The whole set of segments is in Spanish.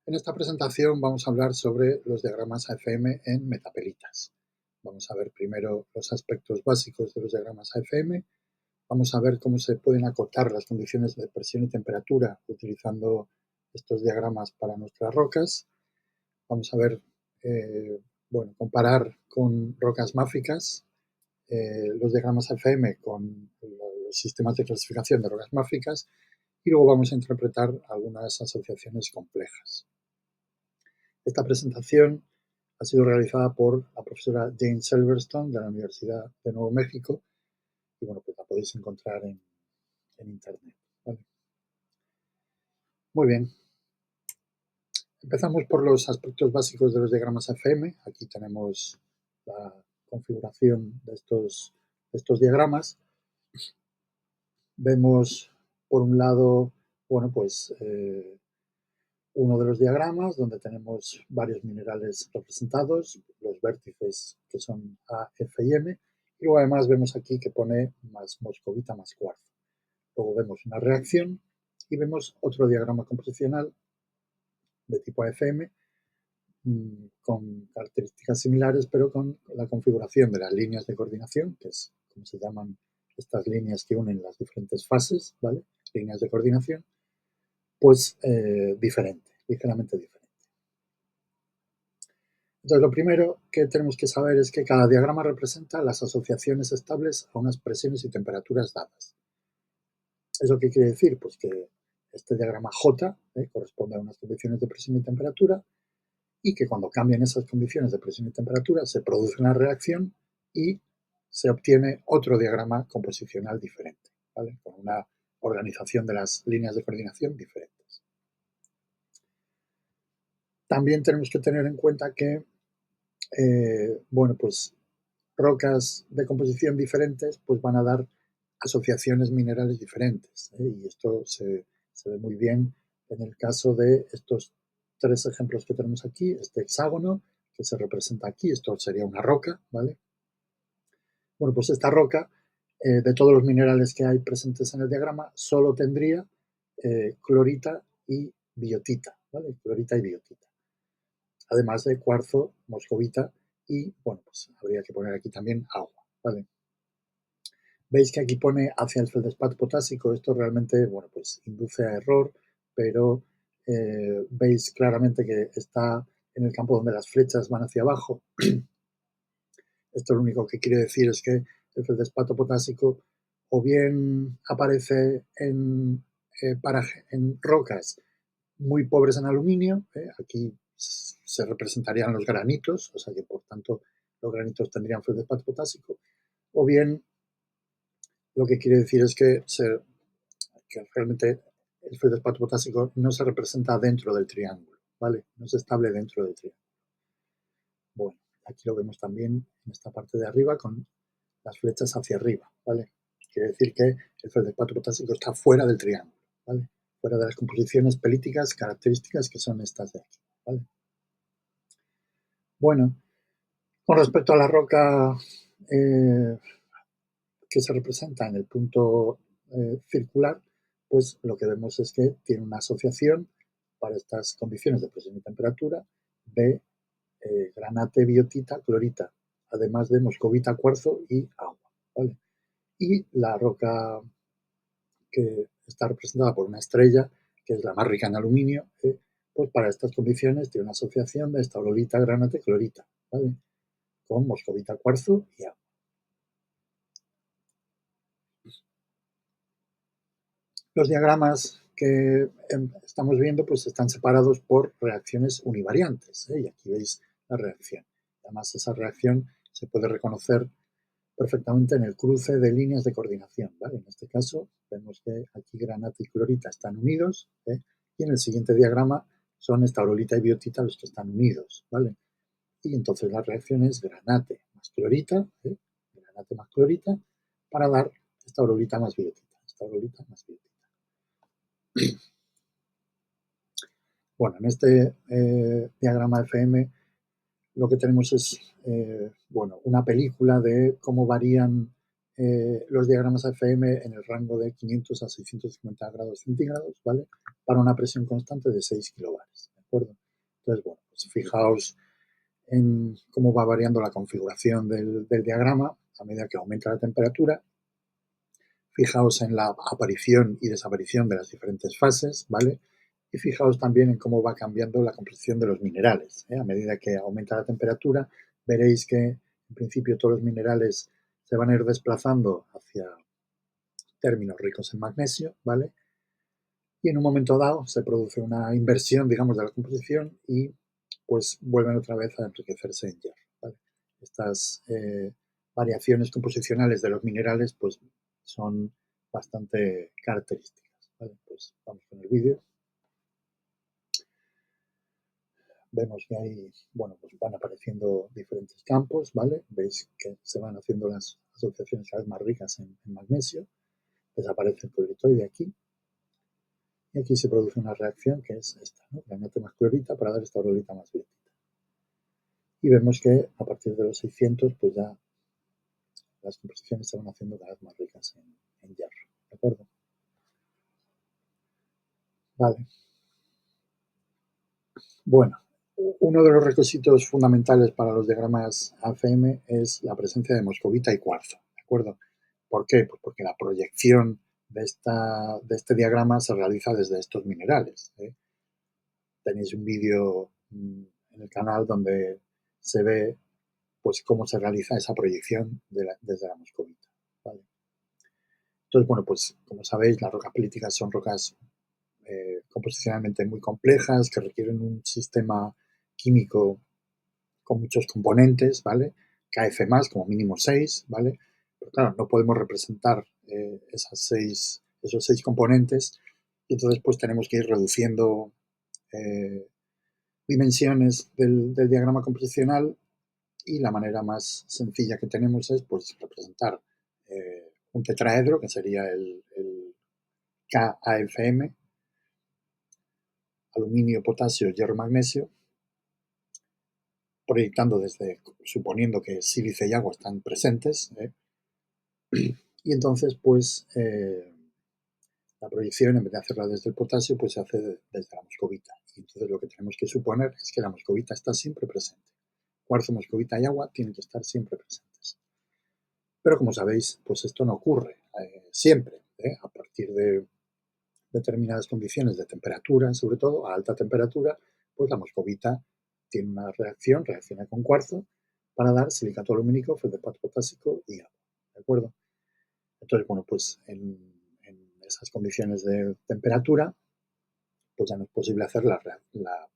En esta presentación vamos a hablar sobre los diagramas AFM en metapelitas. Vamos a ver primero los aspectos básicos de los diagramas AFM. Vamos a ver cómo se pueden acotar las condiciones de presión y temperatura utilizando estos diagramas para nuestras rocas. Vamos a ver, comparar con rocas máficas los diagramas AFM con los sistemas de clasificación de rocas máficas y luego vamos a interpretar algunas asociaciones complejas. Esta presentación ha sido realizada por la profesora Jane Silverstone de la Universidad de Nuevo México y pues la podéis encontrar en internet. ¿Vale? Muy bien. Empezamos por los aspectos básicos de los diagramas AFM. Aquí tenemos la configuración de estos diagramas. Vemos, por un lado, uno de los diagramas donde tenemos varios minerales representados, los vértices que son A, F y M, y luego además vemos aquí que pone más moscovita más cuarzo. Luego vemos una reacción y vemos otro diagrama composicional de tipo AFM con características similares, pero con la configuración de las líneas de coordinación, que es como se llaman estas líneas que unen las diferentes fases, ¿vale? Líneas de coordinación, pues diferente, ligeramente diferente. Entonces, lo primero que tenemos que saber es que cada diagrama representa las asociaciones estables a unas presiones y temperaturas dadas. ¿Eso qué quiere decir? Pues que este diagrama J corresponde a unas condiciones de presión y temperatura y que cuando cambian esas condiciones de presión y temperatura se produce una reacción y se obtiene otro diagrama composicional diferente, ¿vale? Con una organización de las líneas de coordinación diferentes. También tenemos que tener en cuenta que, rocas de composición diferentes pues van a dar asociaciones minerales diferentes. Y esto se ve muy bien en el caso de estos tres ejemplos que tenemos aquí, este hexágono que se representa aquí, esto sería una roca, ¿vale? Bueno, pues esta roca, de todos los minerales que hay presentes en el diagrama, solo tendría clorita y biotita, ¿vale? Clorita y biotita. Además de cuarzo, moscovita y, pues habría que poner aquí también agua, ¿vale? Veis que aquí pone hacia el feldespato potásico, esto realmente, pues induce a error, pero veis claramente que está en el campo donde las flechas van hacia abajo. Esto lo único que quiere decir es que el feldespato potásico o bien aparece en rocas muy pobres en aluminio, aquí se representarían los granitos, o sea que por tanto los granitos tendrían feldespato potásico, o bien lo que quiere decir es que realmente el feldespato potásico no se representa dentro del triángulo, ¿vale? No es estable dentro del triángulo. Bueno, aquí lo vemos también en esta parte de arriba con las flechas hacia arriba, ¿vale? Quiere decir que el feldespato potásico está fuera del triángulo, ¿vale? Fuera de las composiciones pelíticas características que son estas de aquí, ¿vale? Bueno, con respecto a la roca que se representa en el punto circular, pues lo que vemos es que tiene una asociación para estas condiciones de presión y temperatura de granate, biotita, clorita, además de moscovita, cuarzo y agua, ¿vale? Y la roca que está representada por una estrella, que es la más rica en aluminio, pues para estas condiciones tiene una asociación de estaurolita, granate, clorita, ¿vale? Con moscovita, cuarzo y agua. Los diagramas que estamos viendo pues están separados por reacciones univariantes, y aquí veis la reacción. Además, esa reacción se puede reconocer perfectamente en el cruce de líneas de coordinación, ¿vale? En este caso vemos que aquí granate y clorita están unidos, y en el siguiente diagrama son estaurolita y biotita los que están unidos, ¿vale? Y entonces la reacción es granate más clorita, para dar estaurolita más biotita, estaurolita más biotita. Bueno, en este diagrama FM lo que tenemos es una película de cómo varían los diagramas FM en el rango de 500 a 650 grados centígrados, ¿vale? Para una presión constante de 6 kilobares. acuerdo? Entonces, bueno, pues fijaos en cómo va variando la configuración del diagrama a medida que aumenta la temperatura. Fijaos en la aparición y desaparición de las diferentes fases, ¿vale? Y fijaos también en cómo va cambiando la composición de los minerales, ¿eh? A medida que aumenta la temperatura, veréis que en principio todos los minerales se van a ir desplazando hacia términos ricos en magnesio, ¿vale? Y en un momento dado se produce una inversión, digamos, de la composición y pues vuelven otra vez a enriquecerse en hierro, ¿vale? Estas variaciones composicionales de los minerales pues son bastante características, ¿vale? Pues vamos con el vídeo. Vemos que ahí, bueno, pues van apareciendo diferentes campos, ¿vale? Veis que se van haciendo las asociaciones cada vez más ricas en magnesio. Desaparece el clorito de aquí. Y aquí se produce una reacción que es esta, ¿no? Granate más clorita para dar esta orolita más biotita. Y vemos que a partir de los 600, pues ya las composiciones se van haciendo cada vez más ricas en hierro, ¿de acuerdo? Vale. Bueno, uno de los requisitos fundamentales para los diagramas AFM es la presencia de moscovita y cuarzo, ¿de acuerdo? ¿Por qué? Pues porque la proyección de este diagrama se realiza desde estos minerales, ¿eh? Tenéis un vídeo en el canal donde se ve pues cómo se realiza esa proyección desde la moscovita, ¿vale? Entonces, bueno, pues como sabéis, las rocas pelíticas son rocas composicionalmente muy complejas que requieren un sistema químico con muchos componentes, ¿vale? KF más, como mínimo 6, ¿vale? Pero claro, no podemos representar esos seis componentes y entonces pues tenemos que ir reduciendo dimensiones del diagrama composicional y la manera más sencilla que tenemos es pues representar un tetraedro, que sería el KAFM, aluminio, potasio, hierro, magnesio, proyectando suponiendo que sílice y agua están presentes, y entonces pues la proyección, en vez de hacerla desde el potasio, pues se hace desde la moscovita. Y entonces lo que tenemos que suponer es que la moscovita está siempre presente. Cuarzo, moscovita y agua tienen que estar siempre presentes. Pero como sabéis, pues esto no ocurre siempre. A partir de determinadas condiciones de temperatura, sobre todo a alta temperatura, pues la moscovita tiene una reacción, reacciona con cuarzo para dar silicato alumínico, feldespato potásico y agua. ¿De acuerdo? Entonces, bueno, pues en esas condiciones de temperatura, pues ya no es posible hacer la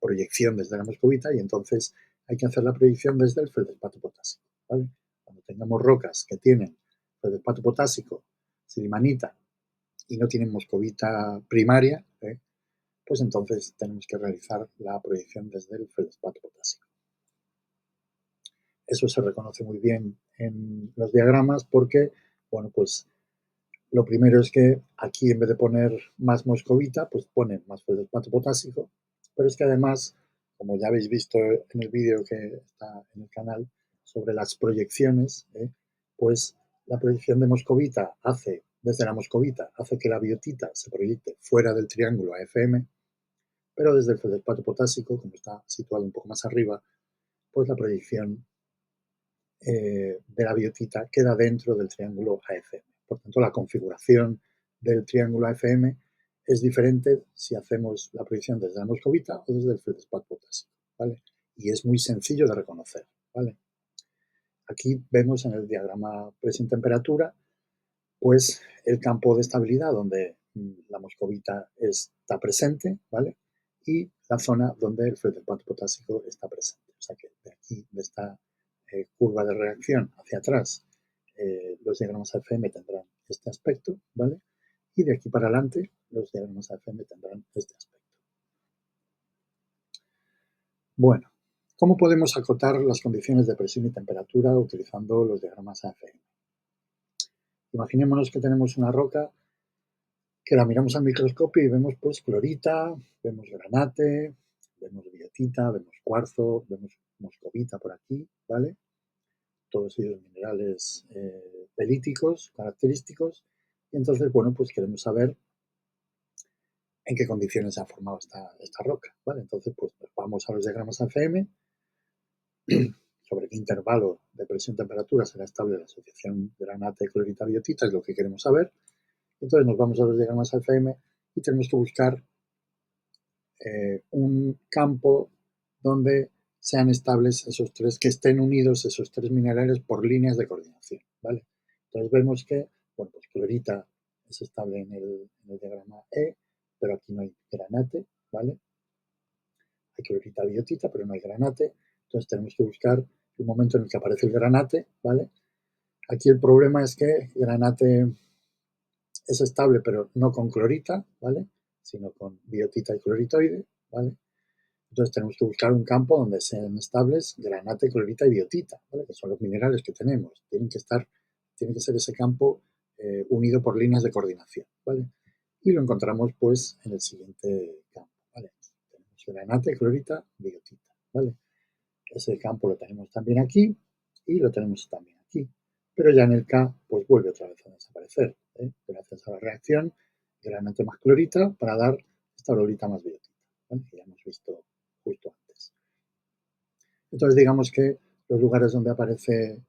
proyección desde la moscovita y entonces hay que hacer la proyección desde el feldespato potásico, ¿vale? Cuando tengamos rocas que tienen feldespato potásico, silimanita y no tienen moscovita primaria, pues entonces tenemos que realizar la proyección desde el feldespato potásico. Eso se reconoce muy bien en los diagramas porque, bueno, pues lo primero es que aquí en vez de poner más moscovita, pues ponen más feldespato potásico, pero es que además, como ya habéis visto en el vídeo que está en el canal sobre las proyecciones, pues la proyección de moscovita desde la moscovita, hace que la biotita se proyecte fuera del triángulo AFM, pero desde el feldespato potásico, como está situado un poco más arriba, pues la proyección de la biotita queda dentro del triángulo AFM. Por tanto, la configuración del triángulo AFM es diferente si hacemos la proyección desde la moscovita o desde el feldespato potásico, ¿vale? Y es muy sencillo de reconocer, ¿vale? Aquí vemos en el diagrama presión-temperatura, pues el campo de estabilidad donde la moscovita está presente, ¿vale? Y la zona donde el feldespato potásico está presente. O sea que de aquí, de esta curva de reacción hacia atrás, los diagramas AFM tendrán este aspecto, ¿vale? Y de aquí para adelante, los diagramas AFM tendrán este aspecto. Bueno, ¿cómo podemos acotar las condiciones de presión y temperatura utilizando los diagramas AFM? Imaginémonos que tenemos una roca que la miramos al microscopio y vemos pues clorita, vemos granate, vemos biotita, vemos cuarzo, vemos moscovita por aquí, ¿vale? Todos ellos minerales pelíticos, característicos. Y entonces, bueno, pues queremos saber en qué condiciones se ha formado esta roca, ¿vale? Entonces, pues vamos a los diagramas AFM, sobre qué intervalo de presión-temperatura será estable la asociación granate, clorita, biotita, es lo que queremos saber. Entonces nos vamos a los diagramas AFM y tenemos que buscar un campo donde sean estables esos tres, que estén unidos esos tres minerales por líneas de coordinación, ¿vale? Entonces vemos que, bueno, pues clorita es estable en el diagrama E, pero aquí no hay granate, ¿vale? Hay clorita biotita, pero no hay granate. Entonces tenemos que buscar el momento en el que aparece el granate, ¿vale? Aquí el problema es que granate es estable, pero no con clorita, ¿vale? Sino con biotita y cloritoide, ¿vale? Entonces tenemos que buscar un campo donde sean estables granate, clorita y biotita, ¿vale? Que son los minerales que tenemos. Tiene que ser ese campo unido por líneas de coordinación, ¿vale? Y lo encontramos pues en el siguiente campo, ¿vale? Tenemos granate, clorita, biotita, ¿vale? Ese campo lo tenemos también aquí y lo tenemos también aquí. Pero ya en el K pues vuelve otra vez a desaparecer, ¿eh? Gracias a la reacción granate más clorita para dar esta orolita más biotita, ¿vale? Que ya hemos visto justo antes. Entonces digamos que los lugares donde aparece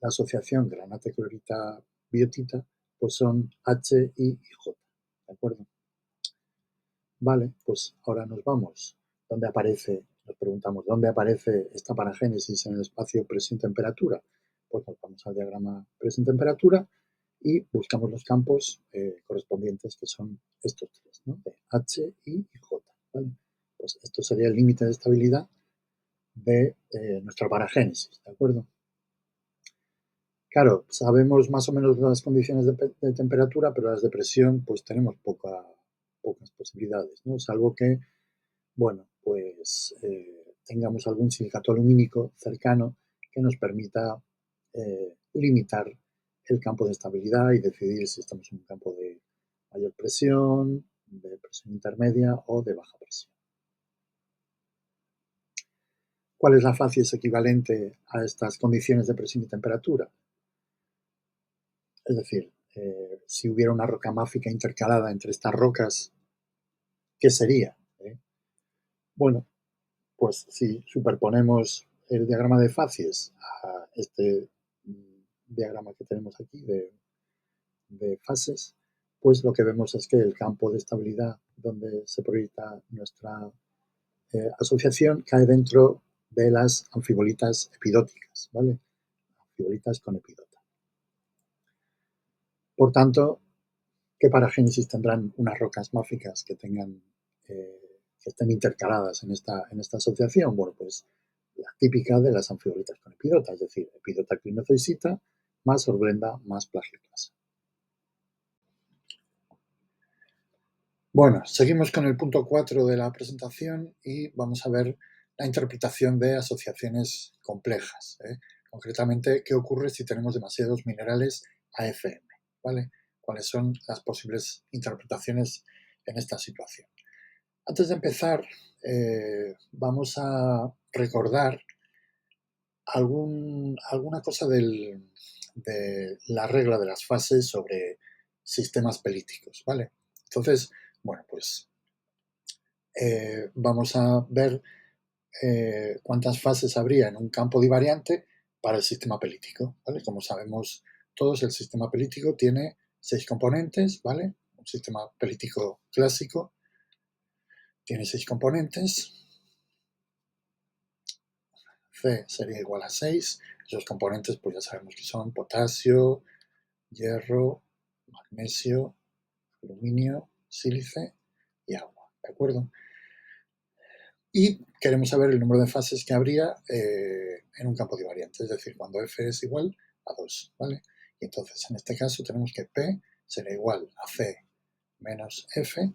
la asociación granate, clorita, biotita, pues son H, I y J, ¿de acuerdo? Vale, pues ahora nos preguntamos, ¿dónde aparece esta paragénesis en el espacio presión-temperatura? Pues nos vamos al diagrama presión-temperatura y buscamos los campos correspondientes, que son estos tres, ¿no? De H, I y J, ¿vale? Pues esto sería el límite de estabilidad de nuestra paragénesis, ¿de acuerdo? Claro, sabemos más o menos las condiciones de temperatura, pero las de presión, pues tenemos pocas posibilidades, ¿no? Salvo que, bueno, pues tengamos algún silicato alumínico cercano que nos permita limitar el campo de estabilidad y decidir si estamos en un campo de mayor presión, de presión intermedia o de baja presión. ¿Cuál es la facies equivalente a estas condiciones de presión y temperatura? Es decir, si hubiera una roca máfica intercalada entre estas rocas, ¿qué sería? Bueno, pues si superponemos el diagrama de facies a este diagrama que tenemos aquí de fases, pues lo que vemos es que el campo de estabilidad donde se proyecta nuestra asociación cae dentro de las anfibolitas epidóticas, ¿vale? Anfibolitas con epidota. Por tanto, ¿qué paragénesis tendrán unas rocas máficas que estén intercaladas en esta asociación? Bueno, pues la típica de las anfibolitas con epidota, es decir, epidota clinozoisita más horblenda más plagioclasa. Bueno, seguimos con el punto 4 de la presentación y vamos a ver la interpretación de asociaciones complejas. Concretamente, ¿qué ocurre si tenemos demasiados minerales AFM? ¿Vale? ¿Cuáles son las posibles interpretaciones en esta situación? Antes de empezar, vamos a recordar alguna cosa de la regla de las fases sobre sistemas pelíticos, ¿vale? Entonces, bueno, pues vamos a ver cuántas fases habría en un campo divariante para el sistema pelítico, ¿vale? Como sabemos todos, el sistema pelítico tiene 6 componentes, ¿vale? Un sistema pelítico clásico tiene 6 componentes. C sería igual a 6. Esos componentes, pues ya sabemos que son potasio, hierro, magnesio, aluminio, sílice y agua, ¿de acuerdo? Y queremos saber el número de fases que habría en un campo divariante, es decir, cuando F es igual a 2, ¿vale? Y entonces, en este caso, tenemos que P será igual a C menos F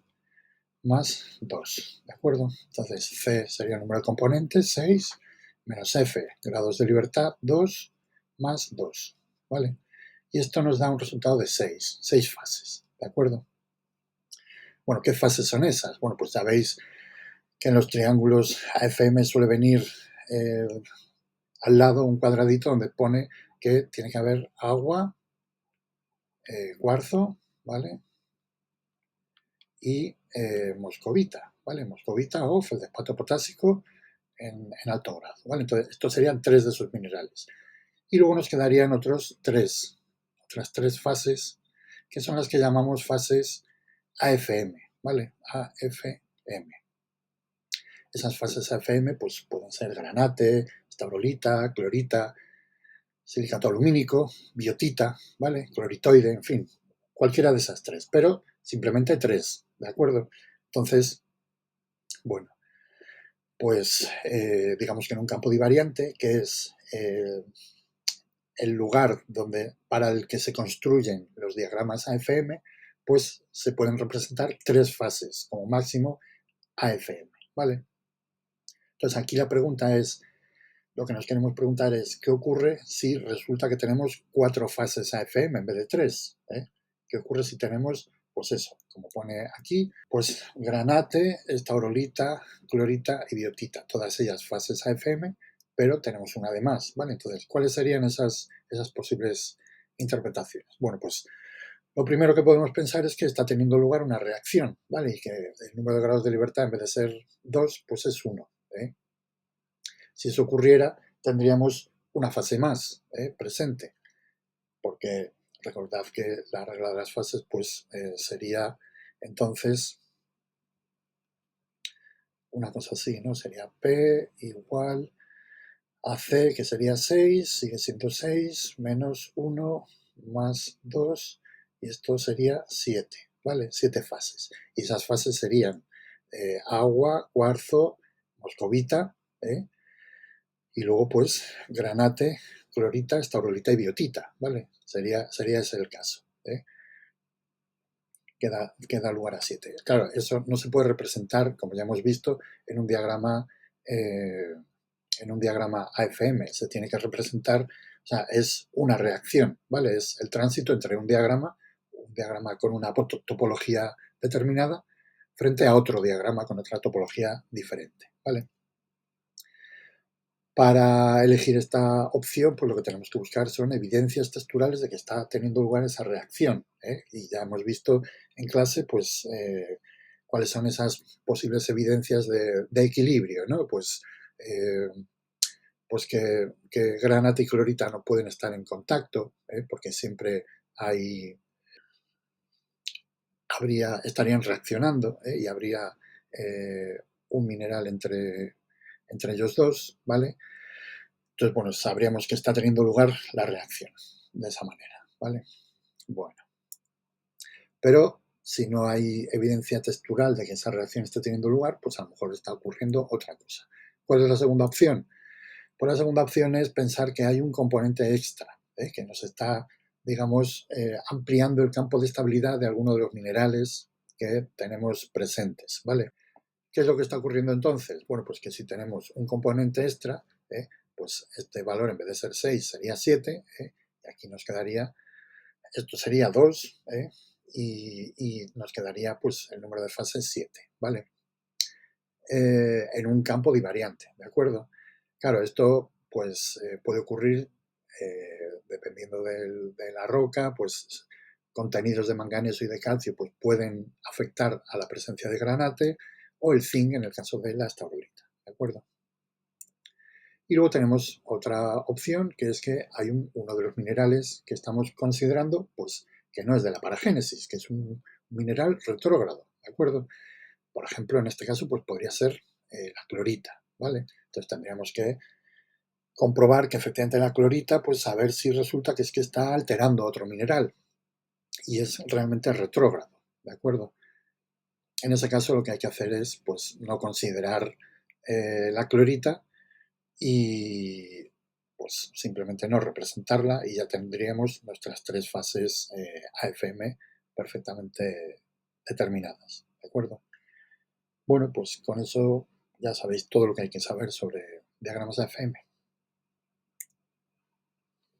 más 2, ¿de acuerdo? Entonces, C sería el número de componentes, 6, menos F, grados de libertad, 2, más 2, ¿vale? Y esto nos da un resultado de 6 fases, ¿de acuerdo? Bueno, ¿qué fases son esas? Bueno, pues ya veis que en los triángulos AFM suele venir al lado un cuadradito donde pone que tiene que haber agua, cuarzo, ¿vale? y moscovita, ¿vale? Moscovita o feldespato potásico en alto grado, ¿vale? Entonces, estos serían 3 de esos minerales. Y luego nos quedarían otras 3 fases, que son las que llamamos fases AFM, ¿vale? AFM. Esas fases AFM pues, pueden ser granate, estaurolita, clorita, silicato alumínico, biotita, ¿vale? Cloritoide, en fin, cualquiera de esas 3, pero simplemente 3, ¿de acuerdo? Entonces, bueno, pues digamos que en un campo divariante, que es el lugar para el que se construyen los diagramas AFM, pues se pueden representar 3 fases, como máximo AFM, ¿vale? Entonces aquí la pregunta es, lo que nos queremos preguntar es, ¿qué ocurre si resulta que tenemos 4 fases AFM en vez de 3? ¿Qué ocurre si tenemos, pues eso, como pone aquí, pues granate, estaurolita, clorita y biotita, todas ellas fases AFM, pero tenemos una de más, ¿vale? Entonces, ¿cuáles serían esas posibles interpretaciones? Bueno, pues lo primero que podemos pensar es que está teniendo lugar una reacción, ¿vale? Y que el número de grados de libertad, en vez de ser 2, pues es 1. Si eso ocurriera, tendríamos una fase más presente, porque recordad que la regla de las fases pues, sería entonces una cosa así, ¿no? Sería P igual a C, que sería 6, sigue siendo 6, menos 1 más 2, y esto sería 7, ¿vale? 7 fases. Y esas fases serían agua, cuarzo, moscovita, y luego pues granate, clorita, estaurolita y biotita, ¿vale? Sería ese el caso, que da lugar a 7. Claro, eso no se puede representar, como ya hemos visto, en un diagrama AFM. Se tiene que representar, o sea, es una reacción, ¿vale? Es el tránsito entre un diagrama con una topología determinada, frente a otro diagrama con otra topología diferente, ¿vale? Para elegir esta opción, pues lo que tenemos que buscar son evidencias texturales de que está teniendo lugar esa reacción, y ya hemos visto en clase, pues, cuáles son esas posibles evidencias de equilibrio, ¿no? Pues, que granate y clorita no pueden estar en contacto, porque siempre estarían reaccionando, y habría un mineral entre ellos dos, ¿vale? Entonces, bueno, sabríamos que está teniendo lugar la reacción de esa manera, ¿vale? Bueno, pero si no hay evidencia textural de que esa reacción esté teniendo lugar, pues a lo mejor está ocurriendo otra cosa. ¿Cuál es la segunda opción? Pues la segunda opción es pensar que hay un componente extra, que nos está, digamos, ampliando el campo de estabilidad de alguno de los minerales que tenemos presentes, ¿vale? ¿Qué es lo que está ocurriendo entonces? Bueno, pues que si tenemos un componente extra, pues este valor en vez de ser 6 sería 7, y aquí nos quedaría, esto sería 2, y nos quedaría pues el número de fases 7, ¿vale? En un campo divariante, ¿de acuerdo? Claro, esto pues puede ocurrir dependiendo de la roca, pues contenidos de manganeso y de calcio pues pueden afectar a la presencia de granate, o el zinc en el caso de la estaurolita, ¿de acuerdo? Y luego tenemos otra opción, que es que hay uno de los minerales que estamos considerando, pues que no es de la paragénesis, que es un mineral retrógrado, ¿de acuerdo? Por ejemplo, en este caso, pues podría ser la clorita, ¿vale? Entonces tendríamos que comprobar que efectivamente la clorita, pues a ver si resulta que es que está alterando otro mineral y es realmente retrógrado, ¿de acuerdo? En ese caso lo que hay que hacer es, pues, no considerar la clorita y, pues, simplemente no representarla, y ya tendríamos nuestras 3 fases AFM perfectamente determinadas, ¿de acuerdo? Bueno, pues con eso ya sabéis todo lo que hay que saber sobre diagramas AFM.